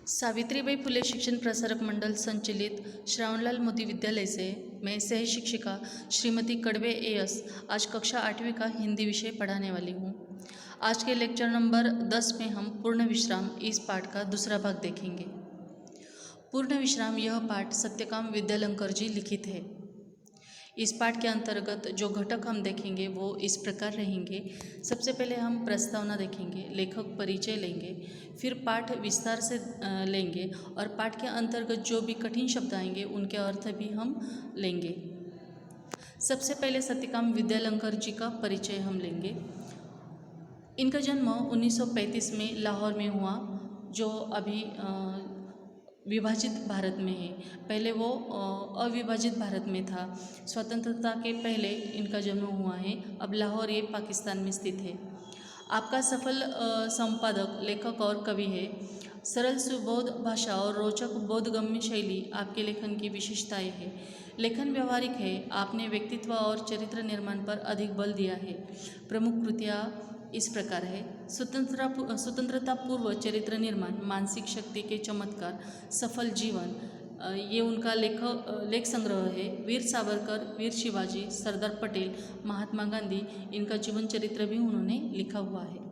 सावित्रीबाई फुले शिक्षण प्रसारक मंडल संचालित श्रावणलाल मोती विद्यालय से मैं सह शिक्षिका श्रीमती कड़वे एस आज कक्षा 8वीं का हिंदी विषय पढ़ाने वाली हूँ। आज के लेक्चर नंबर 10 में हम पूर्ण विश्राम इस पाठ का दूसरा भाग देखेंगे। पूर्ण विश्राम यह पाठ सत्यकाम विद्यालंकर जी लिखित है। इस पाठ के अंतर्गत जो घटक हम देखेंगे वो इस प्रकार रहेंगे। सबसे पहले हम प्रस्तावना देखेंगे, लेखक परिचय लेंगे, फिर पाठ विस्तार से लेंगे और पाठ के अंतर्गत जो भी कठिन शब्द आएंगे उनके अर्थ भी हम लेंगे। सबसे पहले सत्यकाम विद्यालंकर जी का परिचय हम लेंगे। इनका जन्म 1935 में लाहौर में हुआ, जो अभी विभाजित भारत में है। पहले वो अविभाजित भारत में था। स्वतंत्रता के पहले इनका जन्म हुआ है। अब लाहौर ये पाकिस्तान में स्थित है। आपका सफल संपादक, लेखक और कवि है। सरल सुबोध भाषा और रोचक बोधगम्य शैली आपके लेखन की विशेषताएं है। लेखन व्यवहारिक है। आपने व्यक्तित्व और चरित्र निर्माण पर अधिक बल दिया है। प्रमुख कृतियाँ इस प्रकार है: स्वतंत्रता पूर्व चरित्र निर्माण, मानसिक शक्ति के चमत्कार, सफल जीवन, ये उनका लेख संग्रह है। वीर सावरकर, वीर शिवाजी, सरदार पटेल, महात्मा गांधी, इनका जीवन चरित्र भी उन्होंने लिखा हुआ है।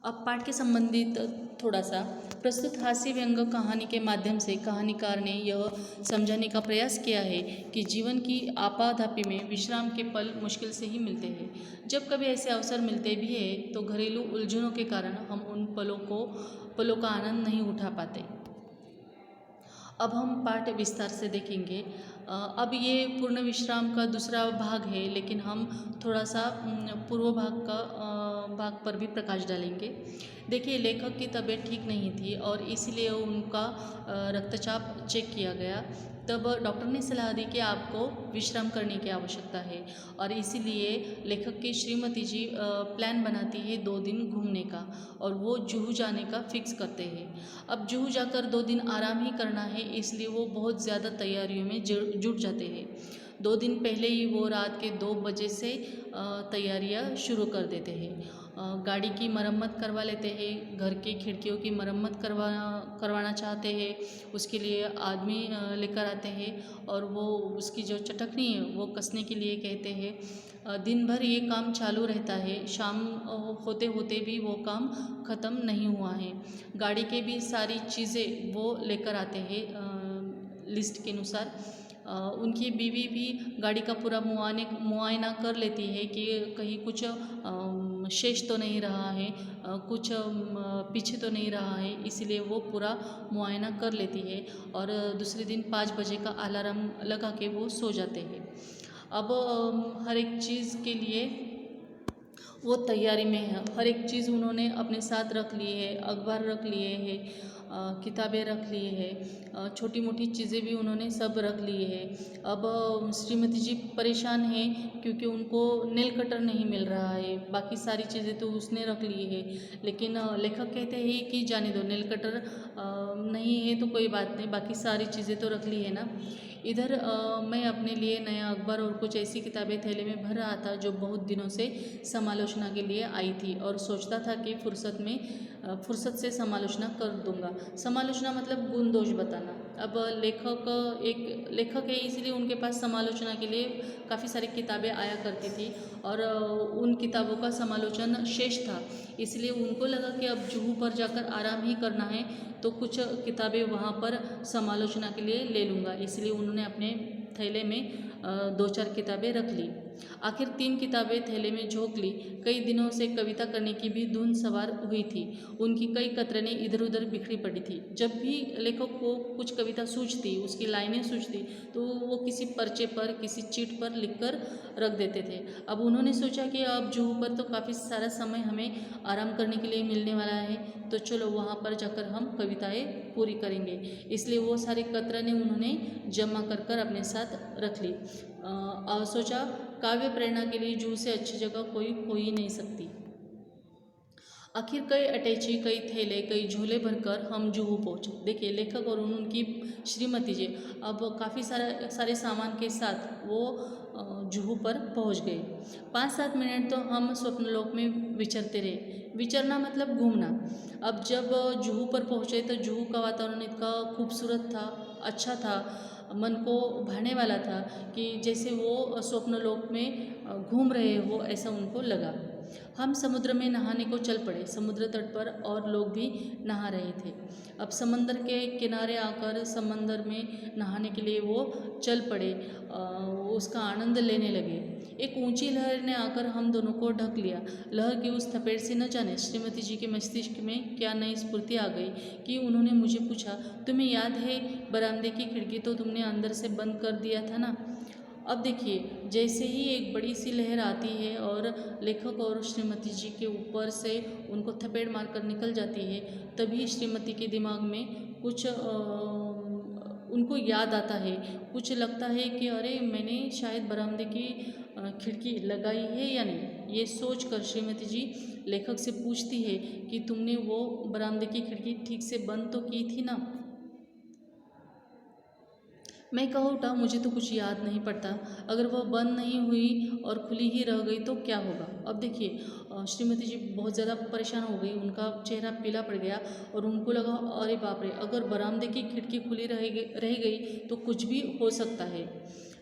अब पाठ के संबंधित थोड़ा सा प्रस्तुत हास्य व्यंग कहानी के माध्यम से कहानीकार ने यह समझाने का प्रयास किया है कि जीवन की आपाधापी में विश्राम के पल मुश्किल से ही मिलते हैं। जब कभी ऐसे अवसर मिलते भी हैं तो घरेलू उलझनों के कारण हम उन पलों का आनंद नहीं उठा पाते। अब हम पाठ विस्तार से देखेंगे। अब ये पूर्ण विश्राम का दूसरा भाग है, लेकिन हम थोड़ा सा पूर्व भाग पर भी प्रकाश डालेंगे। देखिए, लेखक की तबीयत ठीक नहीं थी और इसलिए उनका रक्तचाप चेक किया गया। तब डॉक्टर ने सलाह दी कि आपको विश्राम करने की आवश्यकता है और इसीलिए लेखक की श्रीमती जी प्लान बनाती है 2 दिन घूमने का, और वो जुहू जाने का फिक्स करते हैं। अब जुहू जाकर 2 दिन आराम ही करना है, इसलिए वो बहुत ज़्यादा तैयारियों में जुट जाते हैं। 2 दिन पहले ही वो रात के 2 बजे से तैयारियां शुरू कर देते हैं। गाड़ी की मरम्मत करवा लेते हैं, घर की खिड़कियों की मरम्मत करवाना चाहते हैं, उसके लिए आदमी लेकर आते हैं और वो उसकी जो चटकनी है वो कसने के लिए कहते हैं। दिन भर ये काम चालू रहता है। शाम होते होते भी वो काम ख़त्म नहीं हुआ है। गाड़ी के भी सारी चीज़ें वो लेकर आते हैं लिस्ट के अनुसार। उनकी बीवी भी गाड़ी का पूरा मुआयना कर लेती है कि कहीं कुछ शेष तो नहीं रहा है, कुछ पीछे तो नहीं रहा है, इसलिए वो पूरा मुआयना कर लेती है और दूसरे दिन 5 बजे का अलार्म लगा के वो सो जाते हैं। अब हर एक चीज़ के लिए वो तैयारी में है। हर एक चीज़ उन्होंने अपने साथ रख ली है। अखबार रख लिए हैं, किताबें रख ली है, छोटी मोटी चीज़ें भी उन्होंने सब रख ली है। अब श्रीमती जी परेशान हैं क्योंकि उनको नेल कटर नहीं मिल रहा है। बाकी सारी चीज़ें तो उसने रख ली है, लेकिन लेखक कहते हैं कि जाने दो, नेल कटर नहीं है तो कोई बात नहीं, बाकी सारी चीज़ें तो रख ली है ना। इधर मैं अपने लिए नया अखबार और कुछ ऐसी किताबें थैले में भर रहा था जो बहुत दिनों से समालोचना के लिए आई थी और सोचता था कि फुर्सत से समालोचना कर दूंगा। समालोचना मतलब गुण दोष बताना। अब लेखक है, इसलिए उनके पास समालोचना के लिए काफ़ी सारी किताबें आया करती थी और उन किताबों का समालोचन शेष था। इसलिए उनको लगा कि अब जुहू पर जाकर आराम ही करना है तो कुछ किताबें वहाँ पर समालोचना के लिए ले लूँगा। इसलिए उन्होंने अपने थैले में 2-4 किताबें रख ली। आखिर 3 किताबें थैले में झोंक ली। कई दिनों से कविता करने की भी धुन सवार हुई थी। उनकी कई कतरनें इधर उधर बिखरी पड़ी थी। जब भी लेखक को कुछ कविता सूझती, उसकी लाइनें सूझती, तो वो किसी पर्चे पर, किसी चीट पर लिखकर रख देते थे। अब उन्होंने सोचा कि अब जुहू पर तो काफ़ी सारा समय हमें आराम करने के लिए मिलने वाला है, तो चलो वहाँ पर जाकर हम कविताएँ पूरी करेंगे। इसलिए वो सारी कतरनें उन्होंने जमा कर अपने साथ रख ली। सोचा काव्य प्रेरणा के लिए जुहू से अच्छी जगह कोई हो ही नहीं सकती। आखिर कई अटैची, कई थैले, कई झोले भरकर हम जुहू पहुँचे। देखिए, लेखक और उनकी श्रीमती जी अब काफ़ी सारे सामान के साथ वो जुहू पर पहुंच गए। 5-7 मिनट तो हम स्वप्नलोक में विचरते रहे। विचरना मतलब घूमना। अब जब जुहू पर पहुंचे तो जुहू का वातावरण इतना खूबसूरत था, अच्छा था, मन को भाने वाला था कि जैसे वो स्वप्नलोक में घूम रहे हो ऐसा उनको लगा। हम समुद्र में नहाने को चल पड़े। समुद्र तट पर और लोग भी नहा रहे थे। अब समंदर के किनारे आकर समंदर में नहाने के लिए वो चल पड़े, उसका आनंद लेने लगे। एक ऊंची लहर ने आकर हम दोनों को ढक लिया। लहर की उस थपेट से न जाने श्रीमती जी के मस्तिष्क में क्या नई स्फूर्ति आ गई कि उन्होंने मुझे पूछा, तुम्हें याद है बरामदे की खिड़की तो तुमने अंदर से बंद कर दिया था ना? अब देखिए, जैसे ही एक बड़ी सी लहर आती है और लेखक और श्रीमती जी के ऊपर से उनको थपेड़ मारकर निकल जाती है, तभी श्रीमती के दिमाग में कुछ उनको याद आता है। कुछ लगता है कि अरे मैंने शायद बरामदे की खिड़की लगाई है या नहीं। ये सोचकर श्रीमती जी लेखक से पूछती है कि तुमने वो बरामदे की खिड़की ठीक से बंद तो की थी ना? मैं कह उठा, मुझे तो कुछ याद नहीं पड़ता। अगर वह बंद नहीं हुई और खुली ही रह गई तो क्या होगा? अब देखिए, श्रीमती जी बहुत ज़्यादा परेशान हो गई। उनका चेहरा पीला पड़ गया और उनको लगा अरे बाप रे, अगर बरामदे की खिड़की खुली रह गई तो कुछ भी हो सकता है।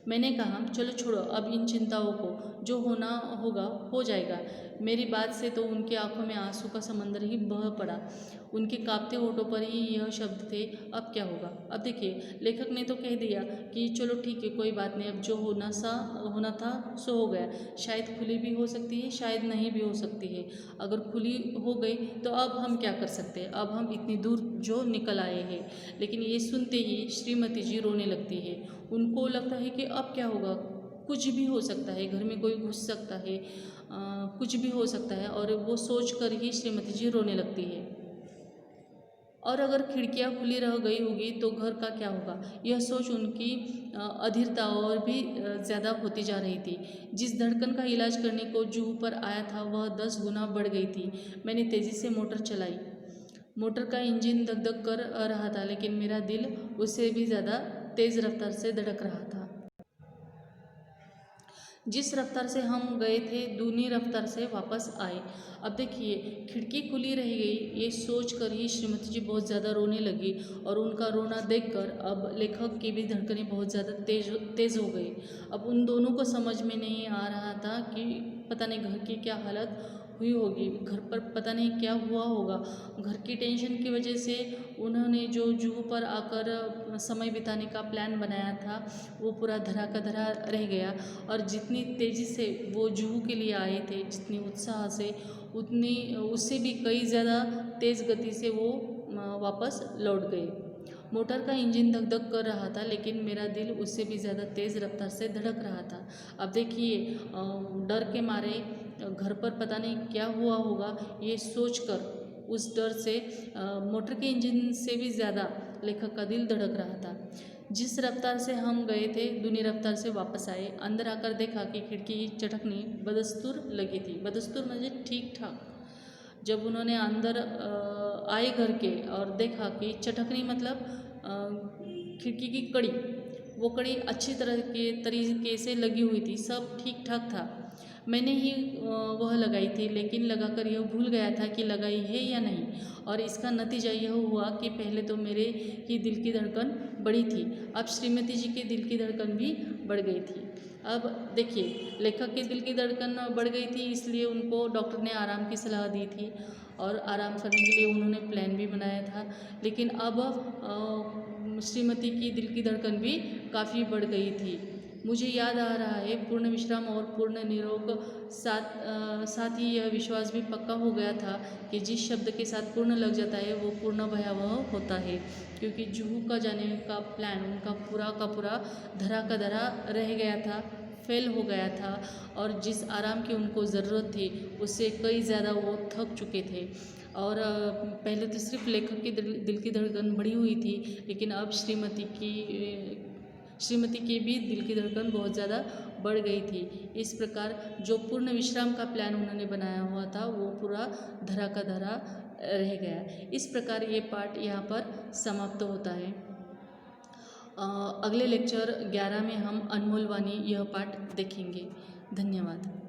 मैंने कहा चलो छोड़ो अब इन चिंताओं को, जो होना होगा हो जाएगा। मेरी बात से तो उनकी आंखों में आंसू का समंदर ही बह पड़ा। उनके कांपते होठों पर ही यह शब्द थे, अब क्या होगा? अब देखिए, लेखक ने तो कह दिया कि चलो ठीक है, कोई बात नहीं, अब जो होना था सो हो गया। शायद खुली भी हो सकती है, शायद नहीं भी हो सकती है। अगर खुली हो गई तो अब हम क्या कर सकते हैं? अब हम इतनी दूर जो निकल आए हैं। लेकिन ये सुनते ही श्रीमती जी रोने लगती है। उनको लगता है कि अब क्या होगा? कुछ भी हो सकता है, घर में कोई घुस सकता है, कुछ भी हो सकता है, और वो सोच कर ही श्रीमती जी रोने लगती है। और अगर खिड़कियां खुली रह गई होगी तो घर का क्या होगा? यह सोच उनकी अधीरता और भी ज़्यादा होती जा रही थी। जिस धड़कन का इलाज करने को जुहू पर आया था वह 10 गुना बढ़ गई थी। मैंने तेज़ी से मोटर चलाई। मोटर का इंजन धक धक कर रहा था, लेकिन मेरा दिल उससे भी ज़्यादा तेज़ रफ्तार से धड़क रहा था। जिस रफ्तार से हम गए थे दूनी रफ्तार से वापस आए। अब देखिए, खिड़की खुली रह गई, ये सोच कर ही श्रीमती जी बहुत ज़्यादा रोने लगी। और उनका रोना देखकर अब लेखक की भी धड़कनें बहुत ज़्यादा तेज़ हो गई। अब उन दोनों को समझ में नहीं आ रहा था कि पता नहीं घर की क्या हालत हुई होगी, घर पर पता नहीं क्या हुआ होगा। घर की टेंशन की वजह से उन्होंने जो जुहू पर आकर समय बिताने का प्लान बनाया था वो पूरा धरा का धरा रह गया। और जितनी तेज़ी से वो जुहू के लिए आए थे, जितनी उत्साह से, उतनी उससे भी कई ज़्यादा तेज़ गति से वो वापस लौट गए। मोटर का इंजन धक धक कर रहा था, लेकिन मेरा दिल उससे भी ज़्यादा तेज़ रफ्तार से धड़क रहा था। अब देखिए, डर के मारे घर पर पता नहीं क्या हुआ होगा, ये सोचकर उस डर से मोटर के इंजन से भी ज़्यादा लेखक का दिल धड़क रहा था। जिस रफ्तार से हम गए थे दूनी रफ्तार से वापस आए। अंदर आकर देखा कि खिड़की की चटकनी बदस्तूर लगी थी। बदस्तूर मुझे ठीक ठाक। जब उन्होंने अंदर आए घर के और देखा कि चटकनी मतलब खिड़की की कड़ी, वो कड़ी अच्छी तरह के तरीके से लगी हुई थी, सब ठीक ठाक था। मैंने ही वह लगाई थी, लेकिन लगाकर यह भूल गया था कि लगाई है या नहीं। और इसका नतीजा यह हुआ कि पहले तो मेरे ही दिल की धड़कन बढ़ी थी, अब श्रीमती जी के दिल की धड़कन भी बढ़ गई थी। अब देखिए, लेखक के दिल की धड़कन बढ़ गई थी, इसलिए उनको डॉक्टर ने आराम की सलाह दी थी और आराम करने के लिए उन्होंने प्लान भी बनाया था। लेकिन अब श्रीमती की दिल की धड़कन भी काफ़ी बढ़ गई थी। मुझे याद आ रहा है, पूर्ण विश्राम और पूर्ण निरोग साथ ही यह विश्वास भी पक्का हो गया था कि जिस शब्द के साथ पूर्ण लग जाता है वो पूर्ण भयावह होता है। क्योंकि जुहू का जाने का प्लान उनका पूरा का पूरा धरा का धरा रह गया था, फेल हो गया था। और जिस आराम की उनको ज़रूरत थी उससे कई ज़्यादा वो थक चुके थे। और पहले तो सिर्फ लेखक की दिल की धड़कन बढ़ी हुई थी, लेकिन अब श्रीमती की भी दिल की धड़कन बहुत ज़्यादा बढ़ गई थी। इस प्रकार जो पूर्ण विश्राम का प्लान उन्होंने बनाया हुआ था वो पूरा धरा का धरा रह गया। इस प्रकार ये पाठ यहाँ पर समाप्त होता है। अगले लेक्चर 11 में हम अनमोल वाणी यह पाठ देखेंगे। धन्यवाद।